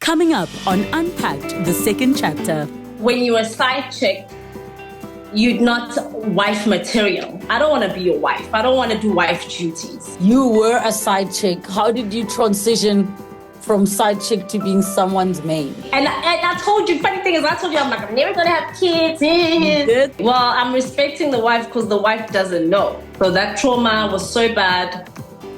Coming up on Unpacked, the second chapter. When you're a side chick, you're not wife material. I don't want to be your wife. I don't want to do wife duties. You were a side chick. How did you transition from side chick to being someone's main? And I told you, funny thing is, I told you, I'm like, I'm never going to have kids. Well, I'm respecting the wife because the wife doesn't know. So that trauma was so bad.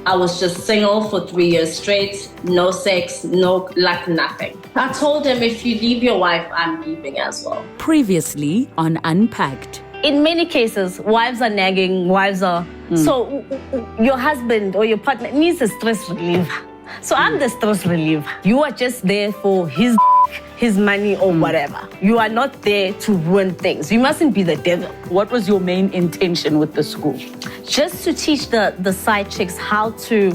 I was just single for 3 years straight, no sex, no luck, nothing. I told him, if you leave your wife, I'm leaving as well. Previously on Unpacked. In many cases, wives are nagging, wives are... So your husband or your partner needs a stress reliever. So I'm the stress reliever. You are just there for his money or whatever. You are not there to ruin things. You mustn't be the devil. What was your main intention with the school? Just to teach the side chicks how to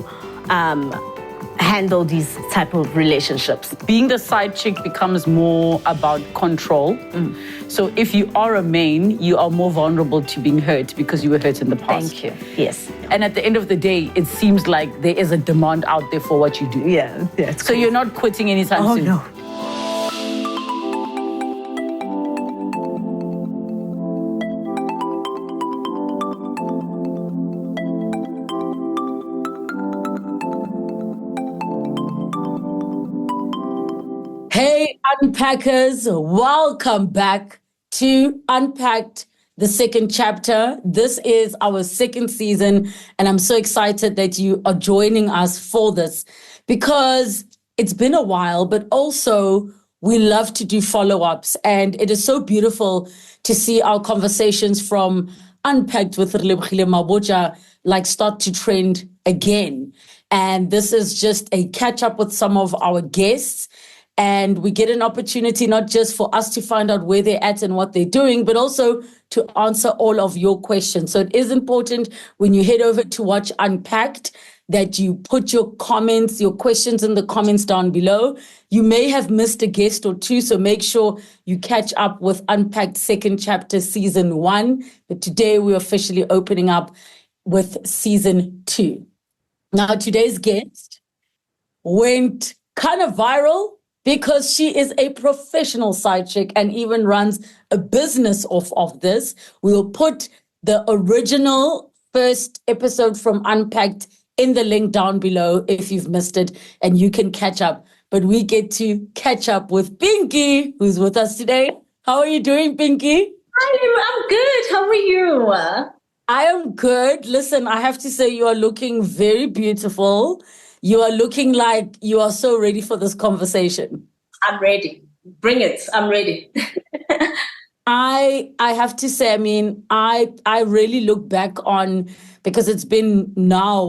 handle these type of relationships. Being the side chick becomes more about control. So if you are a main, you are more vulnerable to being hurt because you were hurt in the past. Thank you. Yes. And at the end of the day, it seems like there is a demand out there for what you do. Yeah. So you're not quitting anytime soon? Oh, no. Hey, Unpackers, welcome back to Unpacked, the second chapter. This is our second season, and I'm so excited that you are joining us for this because it's been a while, but also we love to do follow-ups, and it is so beautiful to see our conversations from Unpacked with Relebogile Mabotja start to trend again. And this is just a catch-up with some of our guests. And we get an opportunity not just for us to find out where they're at and what they're doing, but also to answer all of your questions. So it is important when you head over to watch Unpacked that you put your comments, your questions in the comments down below. You may have missed a guest or two, so make sure you catch up with Unpacked second chapter season 1. But today we're officially opening up with season 2. Now today's guest went kind of viral because she is a professional side chick and even runs a business off of this. We will put the original first episode from Unpacked in the link down below if you've missed it, and you can catch up. But we get to catch up with Pinky, who's with us today. How are you doing, Pinky? I'm good. How are you? I am good. Listen, I have to say you are looking very beautiful. You are looking like you are so ready for this conversation. I'm ready. Bring it. I'm ready. I have to say, I really look back on, because it's been now,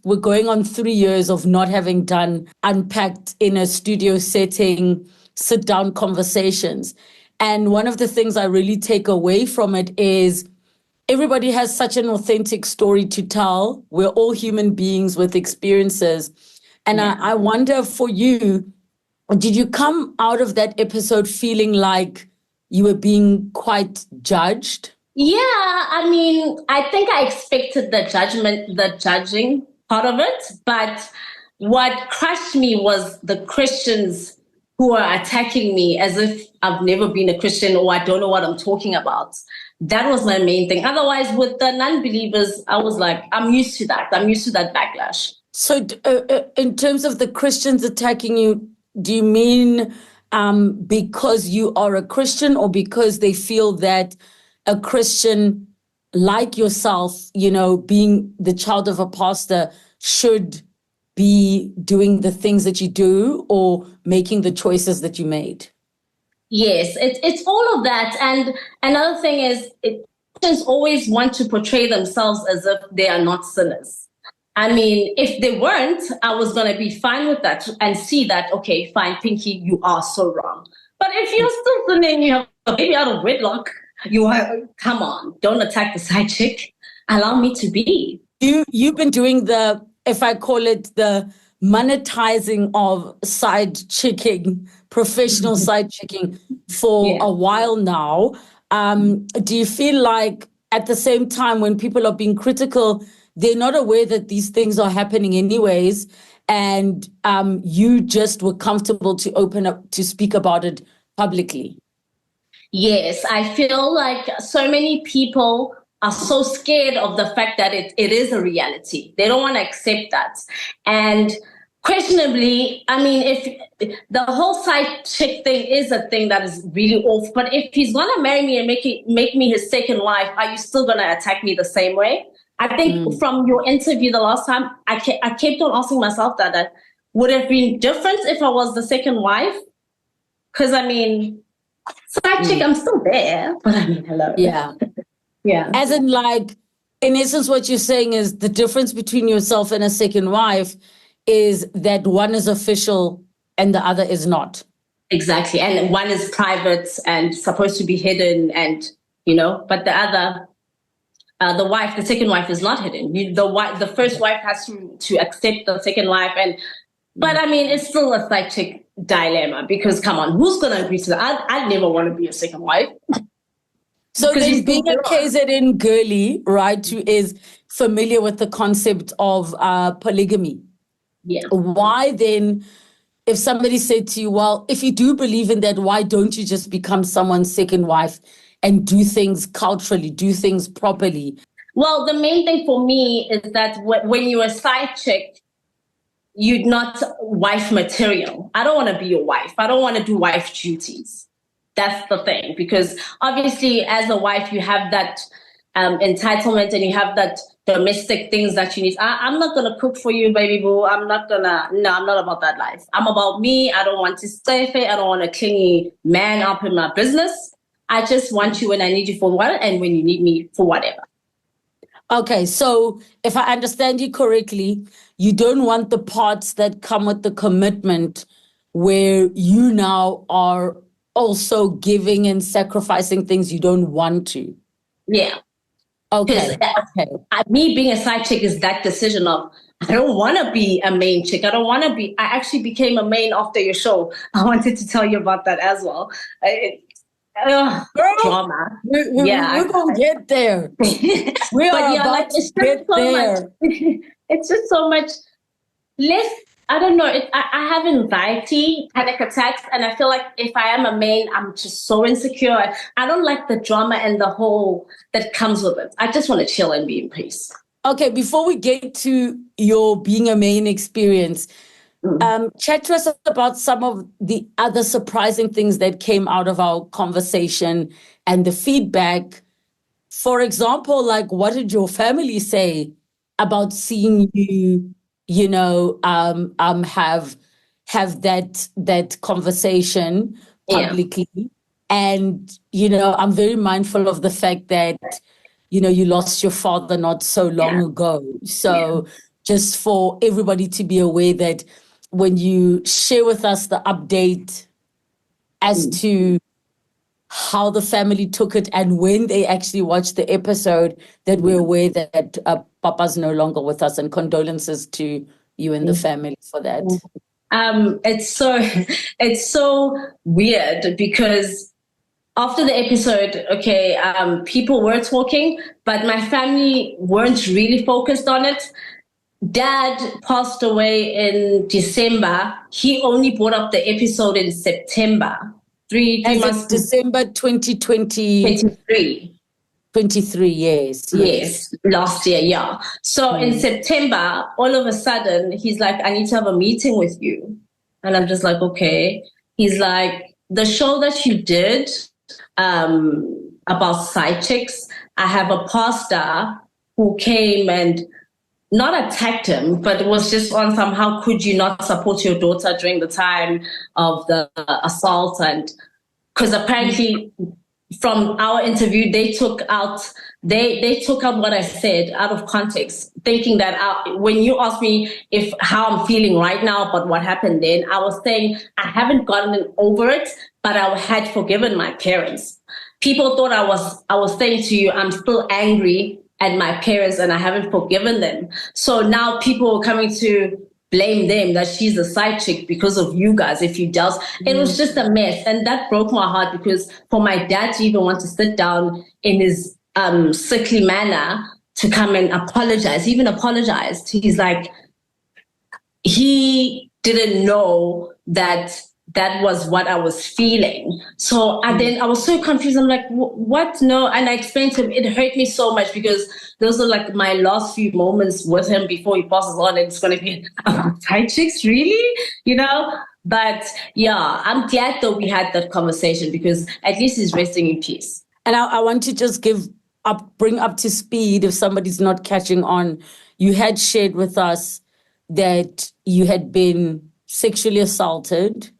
we're going on 3 years of not having done Unpacked in a studio setting, sit-down conversations. And one of the things I really take away from it is everybody has such an authentic story to tell. We're all human beings with experiences. And I wonder for you, did you come out of that episode feeling like you were being quite judged? Yeah, I think I expected the judging part of it. But what crushed me was the Christians who are attacking me as if I've never been a Christian or I don't know what I'm talking about. That was my main thing. Otherwise, with the non-believers, I was like, I'm used to that. I'm used to that backlash. So in terms of the Christians attacking you, do you mean because you are a Christian or because they feel that a Christian like yourself, being the child of a pastor, should be doing the things that you do or making the choices that you made? Yes, it's all of that. And another thing is, Christians always want to portray themselves as if they are not sinners. If they weren't, I was going to be fine with that and see that, okay, fine, Pinky, you are so wrong. But if you're still sinning, you have a baby out of wedlock, come on, don't attack the side chick. Allow me to be. You've been doing if I call it the monetizing of side chicking, professional side chicking for a while now. Do you feel like at the same time when people are being critical, they're not aware that these things are happening anyways, and you just were comfortable to open up, to speak about it publicly. Yes, I feel like so many people are so scared of the fact that it is a reality. They don't want to accept that. And questionably, I mean, if the whole side chick thing is a thing that is really off, but if he's going to marry me and make me his second wife, are you still going to attack me the same way? I think from your interview the last time, I kept on asking myself that would have been different if I was the second wife? Because, I mean, side chick, I'm still there, but I mean, hello. Yeah. Yeah. As in, like, in essence, what you're saying is the difference between yourself and a second wife is that one is official and the other is not. Exactly. And one is private and supposed to be hidden, and, you know, but the other, the second wife is not hidden. The first wife has to accept the second wife. But I mean, it's still a side chick dilemma, because come on, who's going to agree to that? I'd never want to be a second wife. So then, being a KZN girly, right, who is familiar with the concept of polygamy, why then, if somebody said to you, well, if you do believe in that, why don't you just become someone's second wife and do things culturally, do things properly? Well, the main thing for me is that when you're a side chick, you're not wife material. I don't want to be your wife. I don't want to do wife duties. That's the thing, because obviously as a wife, you have that entitlement and you have that domestic things that you need. I'm not going to cook for you, baby boo. I'm not about that life. I'm about me. I don't want to stay fair. I don't want a clingy man up in my business. I just want you when I need you for what, and when you need me for whatever. Okay, so if I understand you correctly, you don't want the parts that come with the commitment where you now are also giving and sacrificing things you don't want to. Yeah. Okay. Me being a side chick is that decision of, I don't want to be a main chick. I actually became a main after your show. I wanted to tell you about that as well. Girl, drama. We're going to get there. We are about to get there. It's just so much less. I don't know. I have anxiety, panic attacks, and I feel like if I am a main, I'm just so insecure. I don't like the drama and the whole that comes with it. I just want to chill and be in peace. Okay, before we get to your being a main experience, chat to us about some of the other surprising things that came out of our conversation and the feedback. For example, like, what did your family say about seeing you, you know, have that conversation publicly? Yeah. And, you know, I'm very mindful of the fact that, you know, you lost your father not so long ago. So just for everybody to be aware that when you share with us the update as to how the family took it and when they actually watched the episode, that we're aware that Papa's no longer with us, and condolences to you and the family for that. It's so weird, because after the episode, people were talking, but my family weren't really focused on it. Dad passed away in December. He only brought up the episode in September. 3 months. December 2020. 23, yes. Last year, yeah. So in September, all of a sudden, he's like, I need to have a meeting with you. And I'm just like, okay. He's like, the show that you did about side chicks, I have a pastor who came and not attacked him, but it was just on some, how could you not support your daughter during the time of the assault? And because apparently from our interview, they took out what I said out of context, thinking that when you asked me how I'm feeling right now about what happened then, I was saying I haven't gotten over it, but I had forgiven my parents. People thought I was saying to you, I'm still angry at my parents and I haven't forgiven them. So now people are coming to blame them that she's a side chick because of you guys. If you dealt, it was just a mess. And that broke my heart, because for my dad to even want to sit down in his sickly manner to come and apologize, he even apologized. He's like, he didn't know that that was what I was feeling. So then I was so confused. I'm like, what? No. And I explained to him, it hurt me so much because those are like my last few moments with him before he passes on. And it's going to be about side chicks, really? You know? But yeah, I'm glad that we had that conversation because at least he's resting in peace. And I want to just bring up to speed, if somebody's not catching on, you had shared with us that you had been sexually assaulted.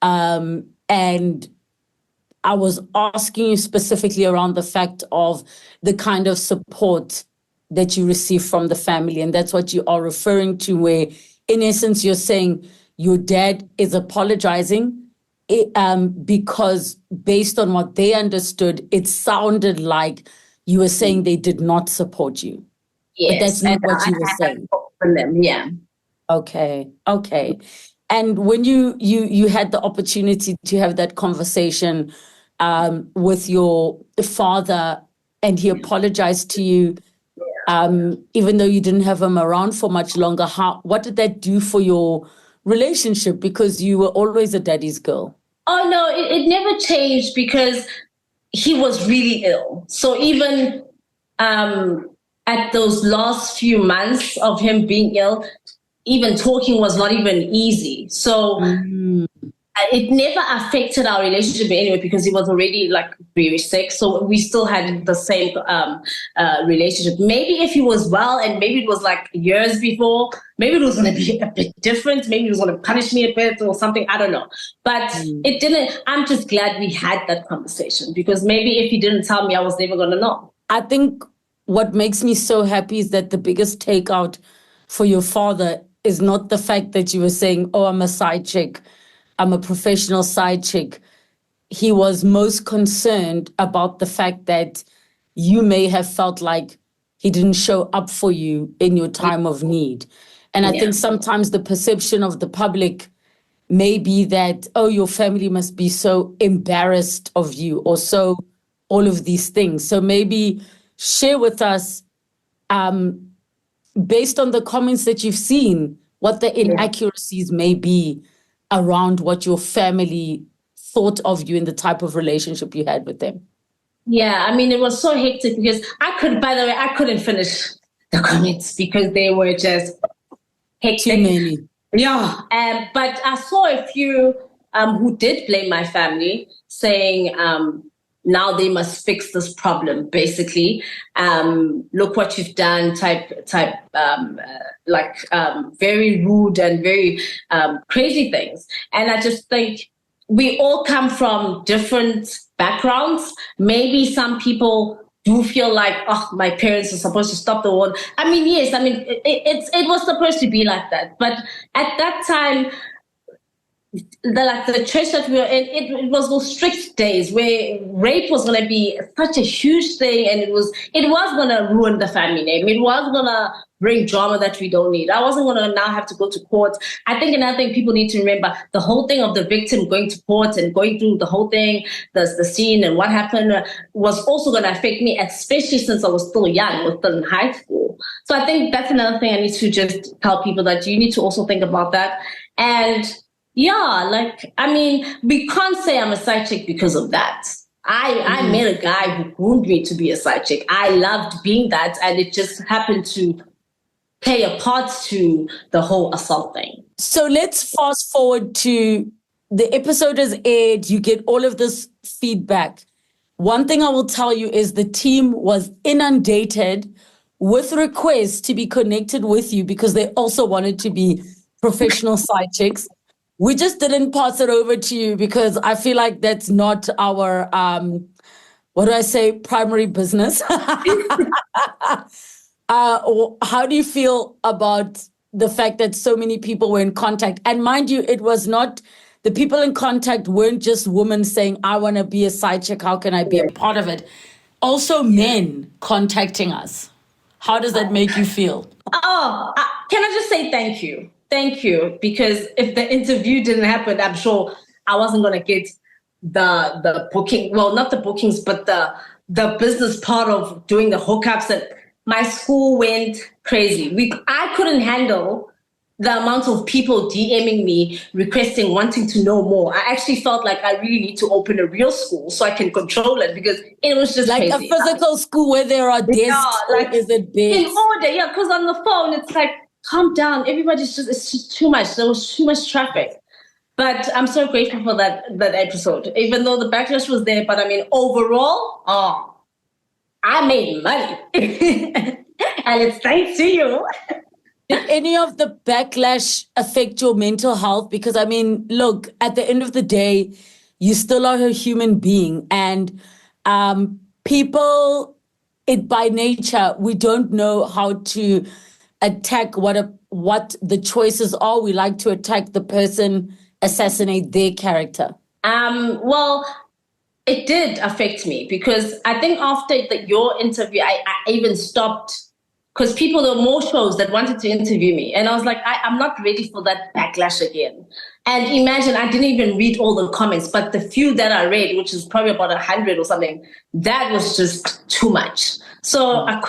And I was asking you specifically around the fact of the kind of support that you receive from the family. And that's what you are referring to, where in essence, you're saying your dad is apologizing because based on what they understood, it sounded like you were saying they did not support you. Yes, but that's not what you were saying. From them, yeah. Okay. And when you had the opportunity to have that conversation with your father, and he apologized to you, even though you didn't have him around for much longer, what did that do for your relationship? Because you were always a daddy's girl. Oh, no, it never changed because he was really ill. So even at those last few months of him being ill, even talking was not even easy. So it never affected our relationship anyway because he was already like very sick. So we still had the same relationship. Maybe if he was well and maybe it was like years before, maybe it was going to be a bit different. Maybe he was going to punish me a bit or something. I don't know. But it didn't. I'm just glad we had that conversation because maybe if he didn't tell me, I was never going to know. I think what makes me so happy is that the biggest takeout for your father is not the fact that you were saying, oh, I'm a side chick, I'm a professional side chick. He was most concerned about the fact that you may have felt like he didn't show up for you in your time of need. And I think sometimes the perception of the public may be that, oh, your family must be so embarrassed of you or so all of these things. So maybe share with us, based on the comments that you've seen, what the inaccuracies may be around what your family thought of you and the type of relationship you had with them. Yeah, I mean, it was so hectic because I couldn't finish the comments because they were just hectic. Too many. Yeah, but I saw a few who did blame my family, saying now they must fix this problem. Basically, look what you've done. Very rude and very crazy things. And I just think we all come from different backgrounds. Maybe some people do feel like, oh, my parents are supposed to stop the war. I mean, yes, I mean, it was supposed to be like that. But at that time, the church that we were in, it was those strict days where rape was going to be such a huge thing, and it was going to ruin the family name. It was going to bring drama that we don't need. I wasn't going to now have to go to court. I think another thing people need to remember, the whole thing of the victim going to court and going through the whole thing, the scene and what happened was also going to affect me, especially since I was still young, I was still in high school. So I think that's another thing I need to just tell people, that you need to also think about that. And yeah, like, I mean, we can't say I'm a side chick because of that. I met a guy who groomed me to be a side chick. I loved being that, and it just happened to play a part to the whole assault thing. So let's fast forward to the episode has aired. You get all of this feedback. One thing I will tell you is the team was inundated with requests to be connected with you because they also wanted to be professional side chicks. We just didn't pass it over to you because I feel like that's not our, primary business. How do you feel about the fact that so many people were in contact? And mind you, it was not, the people in contact weren't just women saying, I want to be a side chick, how can I be a part of it? Also men contacting us. How does that make you feel? Oh, can I just say thank you? Thank you, because if the interview didn't happen, I'm sure I wasn't going to get the booking. Well, not the bookings, but the business part of doing the hookups. And my school went crazy. I couldn't handle the amount of people DMing me, requesting, wanting to know more. I actually felt like I really need to open a real school so I can control it, because it was just like crazy. A physical school where there are desks, like, is it beds? In order, yeah, because on the phone, it's like, calm down. It's just too much. There was too much traffic. But I'm so grateful for that episode, even though the backlash was there. But I mean, overall, I made money. And it's thanks to you. Did any of the backlash affect your mental health? Because I mean, look, at the end of the day, you still are a human being, and people, it by nature, we don't know how to attack what the choices are. We like to attack the person, assassinate their character. Well, it did affect me, because I think after your interview, I even stopped, because there were more shows that wanted to interview me. And I was like, I'm not ready for that backlash again. And imagine, I didn't even read all the comments, but the few that I read, which is probably about 100 or something, that was just too much. So I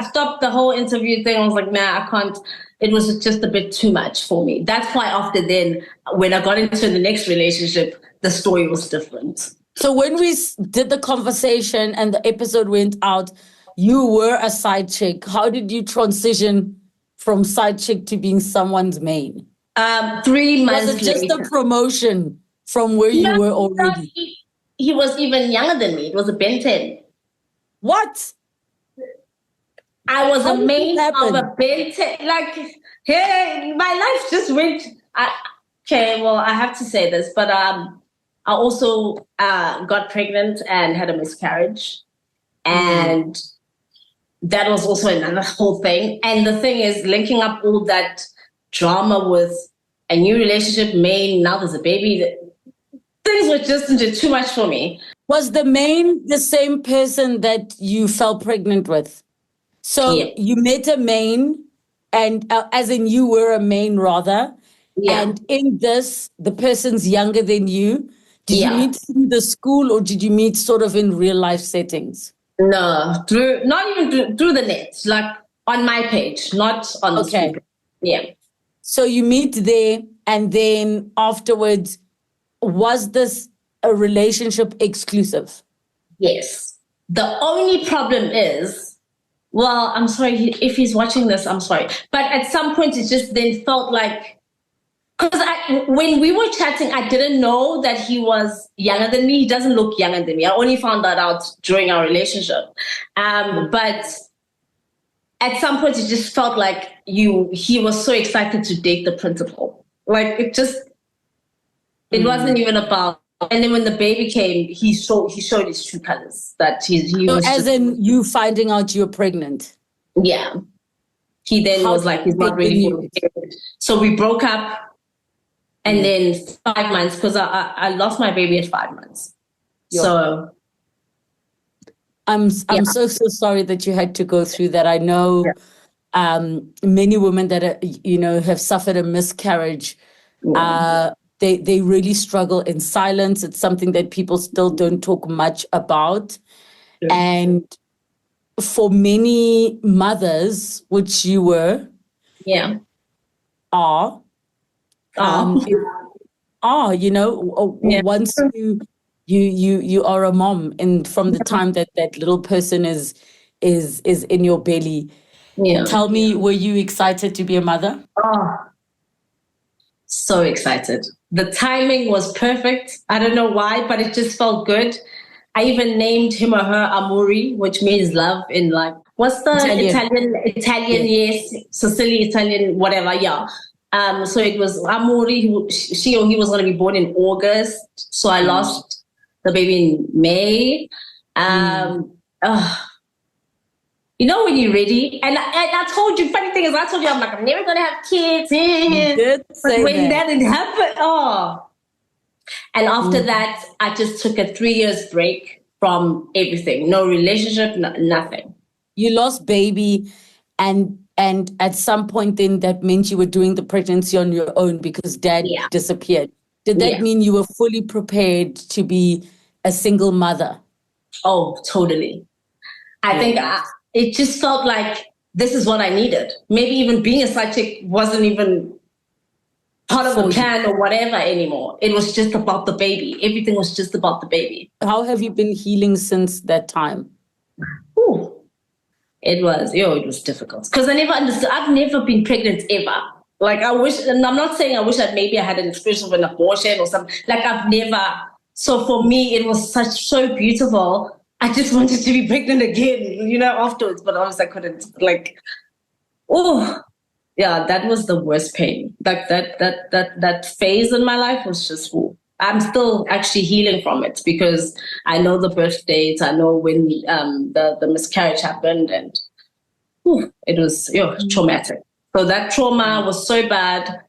stopped the whole interview thing. I was like, nah, I can't. It was just a bit too much for me. That's why after then, when I got into the next relationship, the story was different. So when we did the conversation and the episode went out, you were a side chick. How did you transition from side chick to being someone's main? 3 months Was it just later. a promotion from where you were already? He was even younger than me. It was a Ben 10. What? I was a main of a Ben 10. Like, hey, my life just went. Okay, well, I have to say this, but I also got pregnant and had a miscarriage. And that was also another whole thing. And the thing is, linking up all that drama with a new relationship, main, now there's a baby, things were just too much for me. Was the main the same person that you fell pregnant with? So you met a main, and as in you were a main rather. Yeah. And in this, the person's younger than you. Did you meet through the school, or did you meet sort of in real life settings? No, not even through the net, like on my page, not on the school. Yeah. So you meet there, and then afterwards, was this a relationship exclusive? Yes. The only problem is, well, I'm sorry, if he's watching this, I'm sorry. But at some point, it just then felt like, because when we were chatting, I didn't know that he was younger than me. He doesn't look younger than me. I only found that out during our relationship. But at some point, it just felt like he was so excited to date the principal. Like, it wasn't even about. And then when the baby came, he showed his true colors. That he was. As in you finding out you're pregnant. Yeah. He then was like, he's not ready for it. So we broke up. And then 5 months, because I lost my baby at 5 months. So I'm so sorry that you had to go through that. I know many women that are, have suffered a miscarriage. They really struggle in silence. It's something that people still don't talk much about. And for many mothers, which you were, are. Once you are a mom, and from the time that little person is in your belly, tell me, were you excited to be a mother? So excited. The timing was perfect. I don't know why, but it just felt good. I even named him or her Amori, which means love in, like, what's the Italian? Yes, Sicily, Italian, whatever. Yeah. So it was Amori. She or he was going to be born in August. So I lost the baby in May. When you're ready. And I told you, funny thing is, I told you, I'm like, I'm never going to have kids. But when that didn't happen, And after that, I just took a 3 years break from everything. No relationship, nothing. You lost baby, and at some point then that meant you were doing the pregnancy on your own because dad disappeared. Did that mean you were fully prepared to be a single mother? Oh, totally. I think it just felt like this is what I needed. Maybe even being a side chick wasn't even part of the plan or whatever anymore. It was just about the baby. Everything was just about the baby. How have you been healing since that time? Ooh. It was difficult because I never understood. I've never been pregnant ever. Like I wish, and I'm not saying I wish that maybe I had an experience of an abortion or something. Like I've never. So for me, it was so beautiful. I just wanted to be pregnant again, afterwards. But obviously I couldn't. Like, oh, yeah, that was the worst pain. Like that phase in my life was just. Ooh. I'm still actually healing from it because I know the birth dates. I know when the miscarriage happened, and it was traumatic. So that trauma was so bad.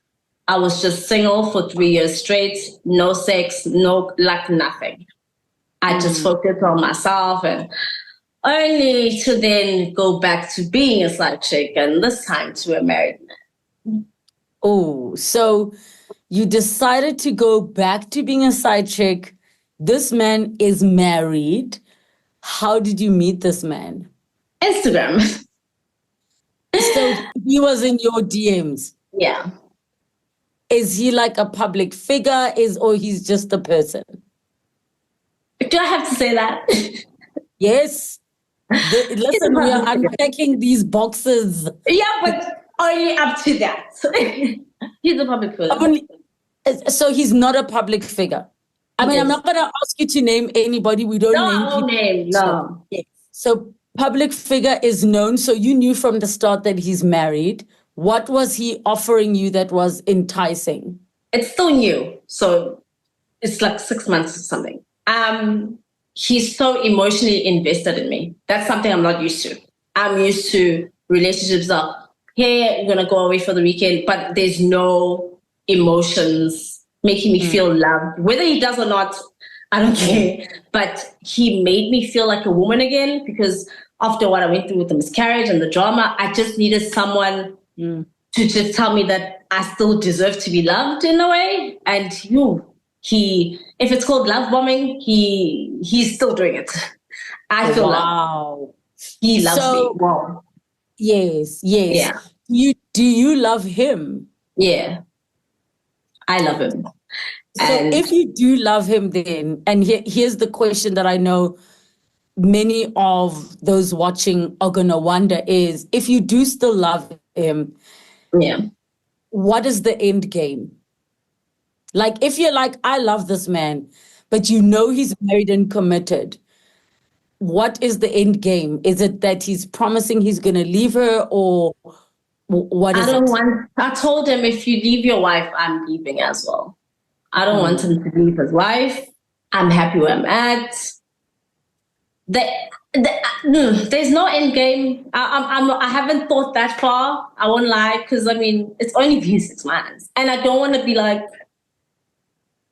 I was just single for 3 years straight, no sex, nothing. I just focused on myself, and only to then go back to being a side chick, and this time to a married man. Oh, so you decided to go back to being a side chick. This man is married. How did you meet this man? Instagram. So he was in your DMs? Yeah. Is he like a public figure or he's just a person? Do I have to say that? Yes. Listen, we are unpacking these boxes. Yeah, but only up to that. He's a public figure. So he's not a public figure. I mean, I'm not going to ask you to name anybody. We don't name people. Name, no. So public figure is known. So you knew from the start that he's married. What was he offering you that was enticing? It's still new. So it's like 6 months or something. He's so emotionally invested in me. That's something I'm not used to. I'm used to relationships that, hey, you're going to go away for the weekend, but there's no emotions making me feel loved. Whether he does or not, I don't care. But he made me feel like a woman again because after what I went through with the miscarriage and the drama, I just needed someone to just tell me that I still deserve to be loved in a way. And if it's called love bombing, he's still doing it. I feel loved. He loves me. Wow. Yes. Yeah. Do you love him? Yeah. I love him. So if you do love him then, and here's the question that I know many of those watching are going to wonder is, if you do still love him, what is the end game? Like, if you're like, I love this man, but you know he's married and committed, what is the end game? Is it that he's promising he's going to leave her, or what is it? I told him, if you leave your wife, I'm leaving as well. I don't want him to leave his wife. I'm happy where I'm at. There's no end game. I haven't thought that far. I won't lie, because I mean, it's only been 6 months, and I don't want to be like.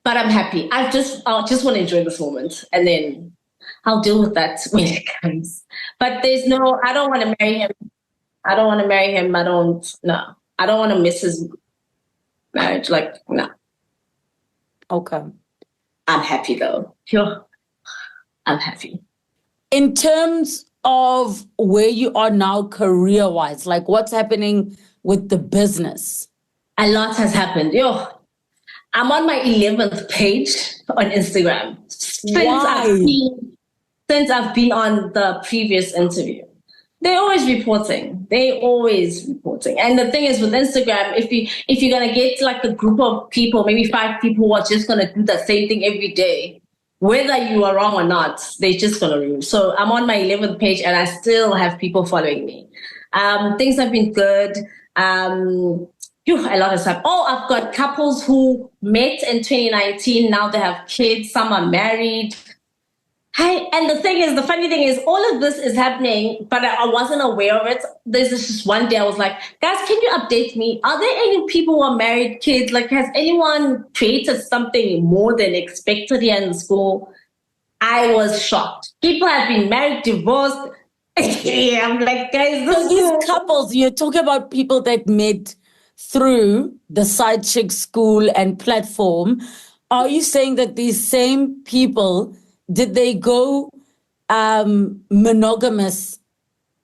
But I'm happy. I just want to enjoy this moment, and then I'll deal with that when it comes. But I don't want to marry him. I don't want to marry him. I don't want to miss his marriage. Like, no. Okay. I'm happy though. I'm happy. In terms of where you are now career-wise, like what's happening with the business? A lot has happened. I'm on my 11th page on Instagram. Since I've been on the previous interview. They're always reporting. And the thing is with Instagram, if you're gonna get like a group of people, maybe 5 people who are just gonna do the same thing every day, whether you are wrong or not, they're just gonna rule. So I'm on my 11th page and I still have people following me. Things have been good. A lot of stuff. I've got couples who met in 2019. Now they have kids. Some are married. And the funny thing is, all of this is happening, but I wasn't aware of it. There's just one day I was like, guys, can you update me? Are there any people who are married, kids? Like, has anyone created something more than expected here in the school? I was shocked. People have been married, divorced. Yeah, I'm like, guys, these couples, you're talking about people that met through the side chick school and platform. Are you saying that these same people, did they go monogamous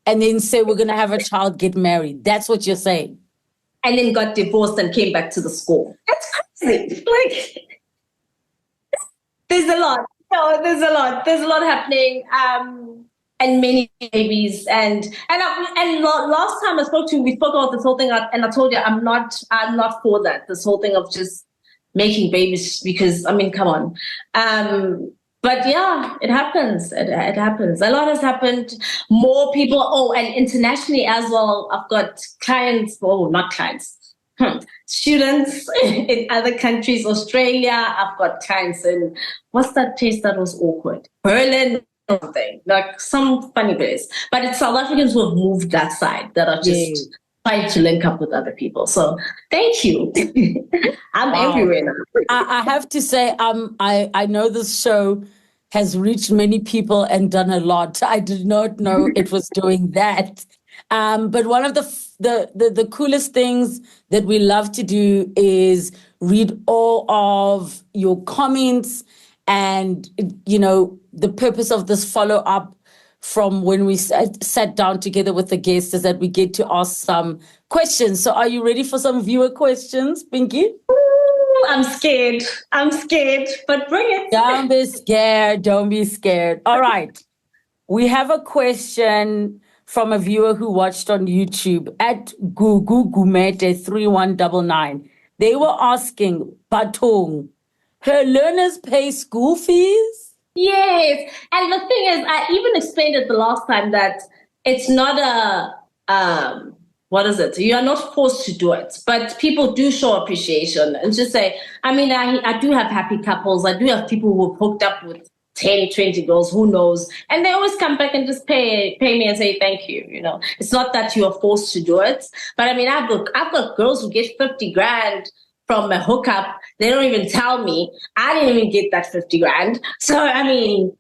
and then say, we're going to have a child, get married? That's what you're saying? and then got divorced and came back to the school. That's crazy. Like, there's a lot. No, there's a lot. There's a lot happening. And many babies. And last time I spoke to you, we spoke about this whole thing, and I told you I'm not for that. This whole thing of just making babies, because I mean, come on. But yeah, it happens. It happens. A lot has happened. More people. Oh, and internationally as well. I've got clients. Oh, not clients. Students in other countries. Australia. I've got clients in, what's that place that was awkward? Berlin. Something like some funny place, but it's South Africans who have moved that side that are just trying to link up with other people. So thank you. I'm everywhere now. I have to say, I know this show has reached many people and done a lot. I did not know it was doing that. But one of the coolest things that we love to do is read all of your comments. And, you know, the purpose of this follow-up from when we sat down together with the guests is that we get to ask some questions. So are you ready for some viewer questions, Pinky? Ooh, I'm scared, but bring it. Don't be scared. Don't be scared. All right. We have a question from a viewer who watched on YouTube at Gumete3199. They were asking, Batong, her learners pay school fees? Yes. And the thing is, I even explained it the last time that it's not what is it? You are not forced to do it, but people do show appreciation and just say, I mean, I do have happy couples. I do have people who have hooked up with 10, 20 girls, who knows? And they always come back and just pay me and say, thank you. You know, it's not that you are forced to do it, but I mean, I've got girls who get 50 grand from a hookup. They don't even tell me. I didn't even get that 50 grand. So, I mean,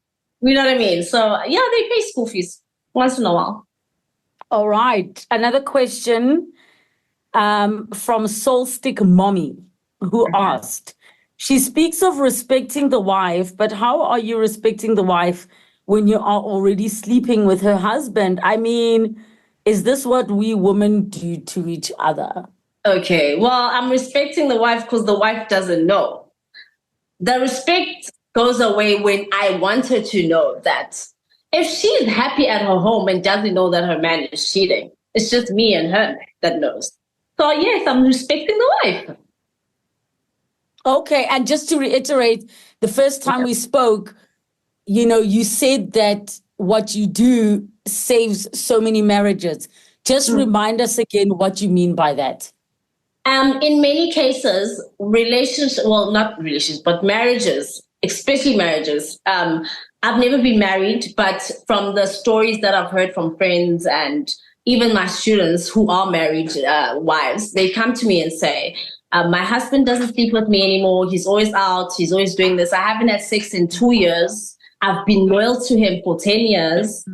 you know what I mean? So, yeah, they pay school fees once in a while. All right. Another question from Soulstick Mommy, who asked, she speaks of respecting the wife, but how are you respecting the wife when you are already sleeping with her husband? I mean, is this what we women do to each other? Okay, well, I'm respecting the wife because the wife doesn't know. The respect goes away when I want her to know that if she's happy at her home and doesn't know that her man is cheating, it's just me and her that knows. So yes, I'm respecting the wife. Okay, and just to reiterate, the first time we spoke, you know, you said that what you do saves so many marriages. Just remind us again what you mean by that. In many cases, not relationships, but marriages, especially marriages. I've never been married, but from the stories that I've heard from friends and even my students who are married wives, they come to me and say, my husband doesn't sleep with me anymore. He's always out. He's always doing this. I haven't had sex in 2 years. I've been loyal to him for 10 years.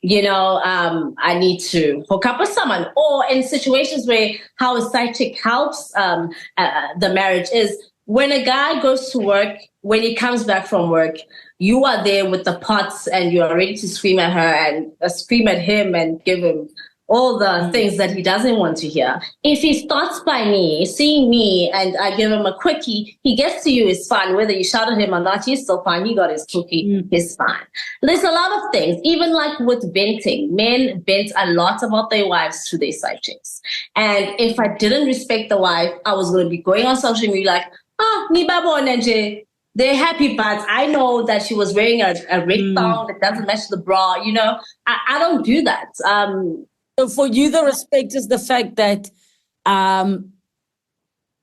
You know, I need to hook up with someone. Or in situations where how a side chick helps the marriage is when a guy goes to work, when he comes back from work, you are there with the pots and you are ready to scream at her and scream at him and give him all the things that he doesn't want to hear. If he starts by me, seeing me, and I give him a quickie, he gets to you, it's fine. Whether you shout at him or not, he's still fine. He got his cookie, he's fine. There's a lot of things, even like with venting. Men vent a lot about their wives to their side chicks. And if I didn't respect the wife, I was going to be going on social media like, ni babo nje. They're happy, but I know that she was wearing a red thong that doesn't match the bra. You know, I don't do that. So for you, the respect is the fact that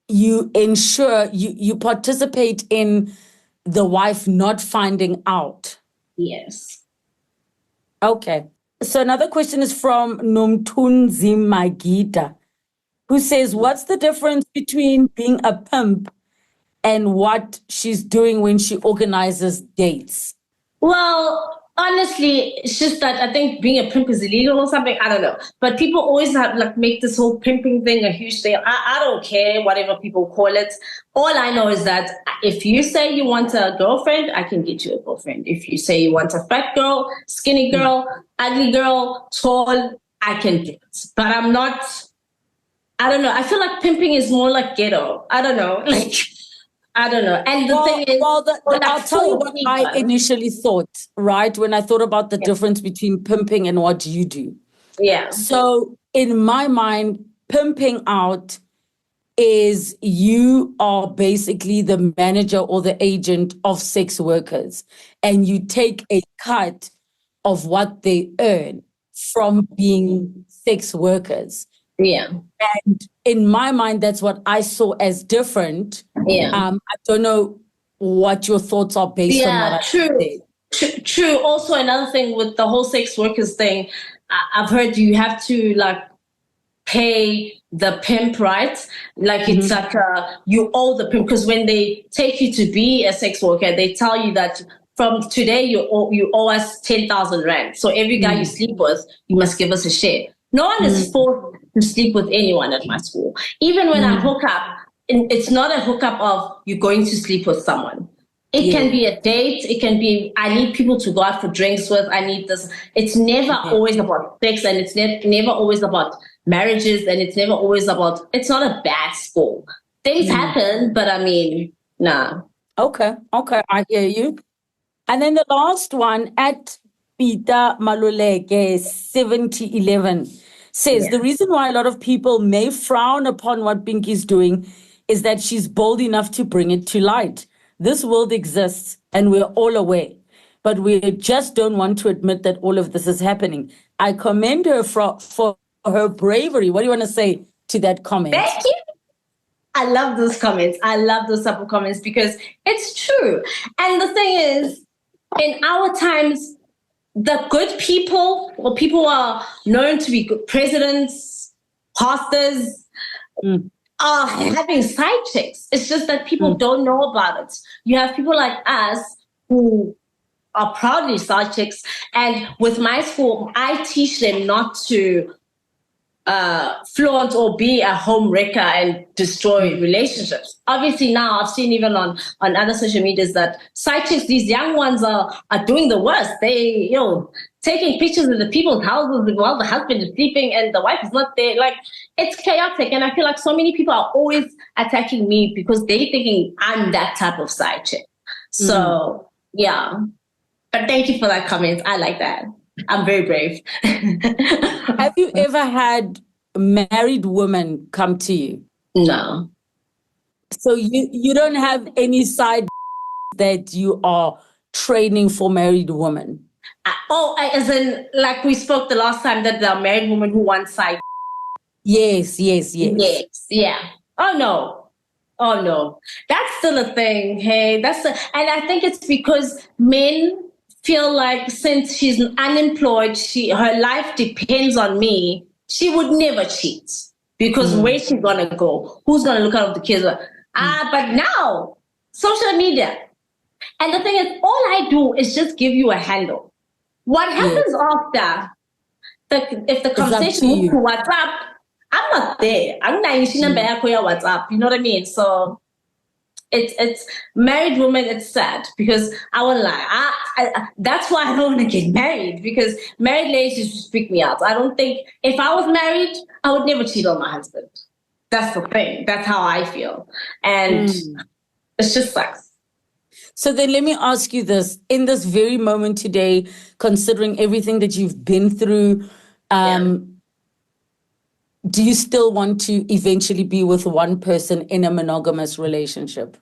you ensure you participate in the wife not finding out. Yes. Okay. So another question is from Nomtunzi Magita, who says, what's the difference between being a pimp and what she's doing when she organizes dates? Well, honestly, it's just that I think being a pimp is illegal or something. I don't know. But people always have make this whole pimping thing a huge thing. I don't care whatever people call it. All I know is that if you say you want a girlfriend, I can get you a girlfriend. If you say you want a fat girl, skinny girl, ugly girl, tall, I can do it. But I'm not I don't know. I feel like pimping is more like ghetto. I don't know. Like, I don't know. And the thing is, I'll tell you what I initially thought, right? When I thought about the difference between pimping and what you do. Yeah. So in my mind, pimping out is you are basically the manager or the agent of sex workers, and you take a cut of what they earn from being sex workers. Yeah. And in my mind, that's what I saw as different. Yeah. I don't know what your thoughts are based on what I said. True. Also, another thing with the whole sex workers thing, I've heard you have to like pay the pimp, right? Like it's like you owe the pimp, because when they take you to be a sex worker, they tell you that from today you owe us 10,000 rand. So every guy you sleep with, you must give us a share. No one is forced to sleep with anyone at my school. Even when I hook up, it's not a hookup of you're going to sleep with someone. It can be a date. It can be, I need people to go out for drinks with. I need this. It's never always about sex, and it's never always about marriages, and it's never always about, it's not a bad school. Things happen, but I mean, nah. Okay, I hear you. And then the last one, at Peter Maluleke 7011, says the reason why a lot of people may frown upon what Pinky's doing is that she's bold enough to bring it to light. This world exists and we're all aware, but we just don't want to admit that all of this is happening. I commend her for her bravery. What do you want to say to that comment? Thank you. I love those comments. I love those type of comments because it's true. And the thing is, in our times, the good people, or people who are known to be good presidents, pastors, are having side chicks. It's just that people don't know about it. You have people like us who are proudly side chicks. And with my school, I teach them not to flaunt or be a home wrecker and destroy relationships. Obviously now I've seen even on other social medias that side chicks, these young ones are doing the worst. They, taking pictures of the people's houses while the husband is sleeping and the wife is not there. Like, it's chaotic. And I feel like so many people are always attacking me because they're thinking I'm that type of side chick. So yeah. But thank you for that comment. I like that. I'm very brave. Have you ever had married women come to you? No. So you don't have any side that you are training for married women? As in, like we spoke the last time, that there are married women who want side. Yes. Yeah. Oh no. That's still a thing. Hey, and I think it's because men feel like since she's unemployed, her life depends on me. She would never cheat because where's she gonna go? Who's gonna look out of the kids? But now, social media. And the thing is, all I do is just give you a handle. What happens after? If the conversation moves to WhatsApp, I'm not there. I'm not using WhatsApp. You know what I mean? So it's married women. It's sad because I won't lie. That's why I don't want to get married, because married ladies just freak me out. I don't think if I was married, I would never cheat on my husband. That's the thing. That's how I feel, and it just sucks. So then let me ask you this. In this very moment today, considering everything that you've been through, do you still want to eventually be with one person in a monogamous relationship?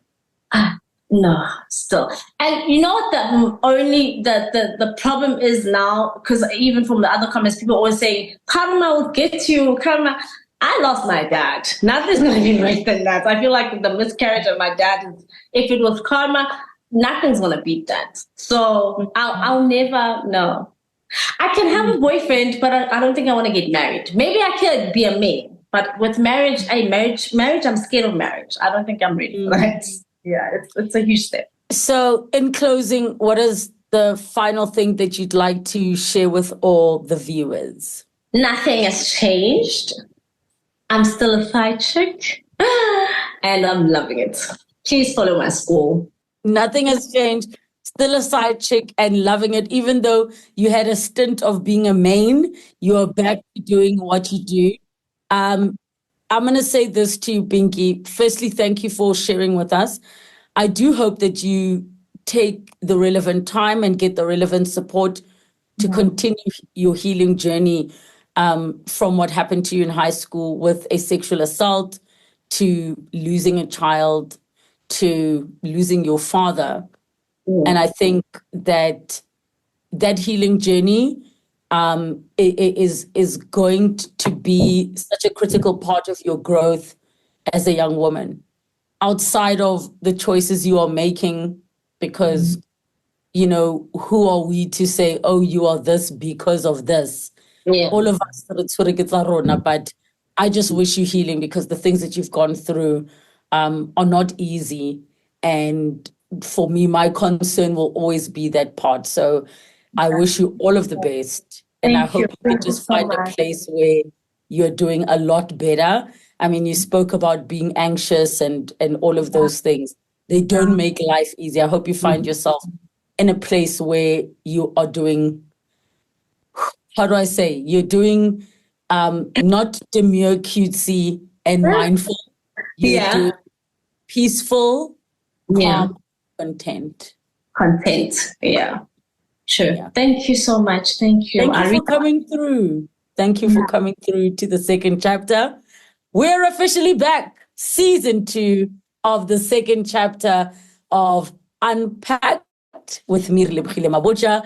No, still. And you know what the problem is now, because even from the other comments, people always say, karma will get you, karma. I lost my dad. Nothing's going to be worse than that. I feel like the miscarriage of my dad is, if it was karma, nothing's going to beat that. So I'll never, no. I can have a boyfriend, but I don't think I want to get married. Maybe I could be a man, but with marriage, I'm scared of marriage. I don't think I'm ready for that. Yeah, it's a huge step. So in closing, what is the final thing that you'd like to share with all the viewers? Nothing has changed. I'm still a side chick and I'm loving it. Please follow my school. Nothing has changed. Still a side chick and loving it. Even though you had a stint of being a main, you are back to doing what you do. I'm going to say this to you, Pinky. Firstly, thank you for sharing with us. I do hope that you take the relevant time and get the relevant support to continue your healing journey from what happened to you in high school with a sexual assault to losing a child to losing your father. And I think that healing journey is going to be such a critical part of your growth as a young woman, outside of the choices you are making, because, you know, who are we to say, oh, you are this because of this? Yeah. All of us, but I just wish you healing, because the things that you've gone through are not easy. And for me, my concern will always be that part. So I wish you all of the best. And I hope you can just find a place where you're doing a lot better. I mean, you spoke about being anxious and all of those things. They don't make life easy. I hope you find yourself in a place where you are doing, how do I say, you're doing not demure, cutesy, and mindful. You're doing peaceful, calm, content. Yeah. Sure. Yeah. Thank you so much. Thank you. Thank you for coming through. Thank you for coming through to the second chapter. We're officially back. Season 2 of the second chapter of Unpacked with Relebogile Mabotja.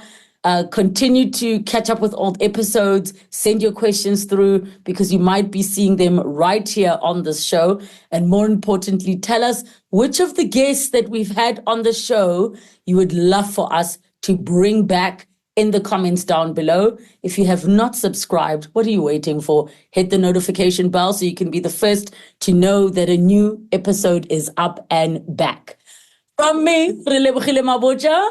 Continue to catch up with old episodes. Send your questions through, because you might be seeing them right here on this show. And more importantly, tell us which of the guests that we've had on the show you would love for us to bring back in the comments down below. If you have not subscribed, what are you waiting for? Hit the notification bell so you can be the first to know that a new episode is up and back. From me, Relebogile Mabotja,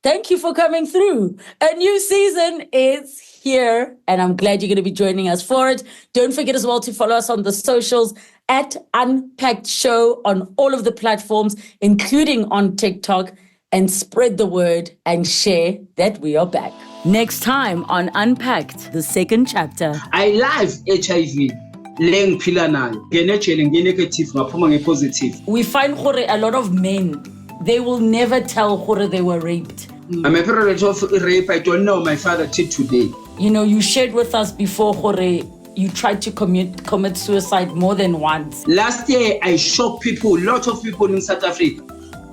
thank you for coming through. A new season is here, and I'm glad you're going to be joining us for it. Don't forget as well to follow us on the socials at Unpacked Show on all of the platforms, including on TikTok, and spread the word and share that we are back. Next time on Unpacked, the second chapter. I live HIV. Leng phila nayo. Ngene jele nge-negative ngaphuma nge-positive. We find gore a lot of men, they will never tell gore they were raped. I'm a parent of rape. I don't know my father till today. You know, you shared with us before gore you tried to commit suicide more than once. Last year I shocked people, lots of people in South Africa.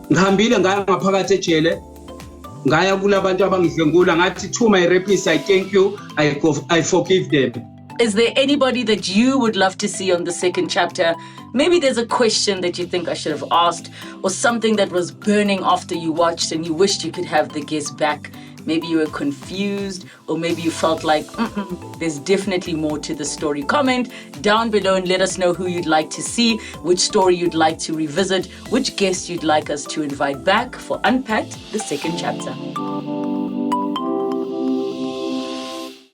Ngihambile ngaya ngaphakathi ejele. Ngaya kulabantu abangidlengula ngathi to my rapists, I thank you. I forgive them. Is there anybody that you would love to see on the second chapter? Maybe there's a question that you think I should have asked, or something that was burning after you watched and you wished you could have the guest back. Maybe you were confused, or maybe you felt like, there's definitely more to the story. Comment down below and let us know who you'd like to see, which story you'd like to revisit, which guest you'd like us to invite back for Unpacked, the second chapter.